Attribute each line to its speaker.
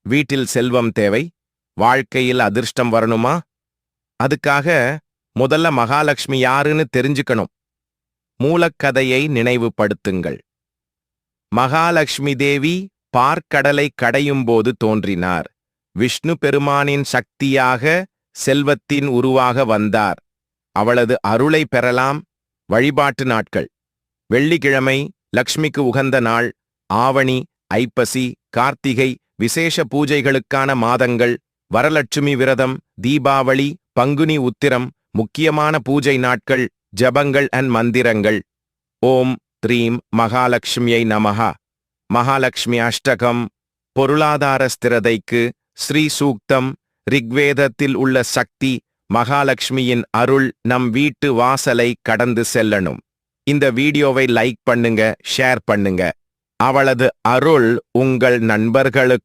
Speaker 1: வீட்டில் செல்வம் தேவை, வாழ்க்கையில் அதிர்ஷ்டம் வரணுமா? அதுக்காக முதல்ல மகாலட்சுமி யாருன்னு தெரிஞ்சுக்கணும். மூலக்கதையை நினைவுபடுத்துங்கள். மகாலட்சுமி தேவி பார்க்கடலை கடையும்போது தோன்றினார். விஷ்ணு பெருமானின் சக்தியாக செல்வத்தின் உருவாக வந்தார். அவளது அருளை பெறலாம். வழிபாட்டு நாட்கள்: வெள்ளிக்கிழமை லக்ஷ்மிக்கு உகந்த நாள். ஆவணி, ஐப்பசி, கார்த்திகை விசேஷ பூஜைகளுக்கான மாதங்கள். வரலட்சுமி விரதம், தீபாவளி, பங்குனி உத்திரம் முக்கியமான பூஜை நாட்கள். ஜபங்கள் மந்திரங்கள்: ஓம் த்ரீம் மகாலட்சுமியை நமஹ. மகாலட்சுமி அஷ்டகம். பொருளாதார ஸ்திரதைக்கு ஸ்ரீ சூக்தம். ரிக்வேதத்தில் உள்ள சக்தி. மகாலட்சுமியின் அருள் நம் வீட்டு வாசலை கடந்து செல்லணும். இந்த வீடியோவை லைக் பண்ணுங்க, ஷேர் பண்ணுங்க. அவளது அருள் உங்கள் நண்பர்களுக்கு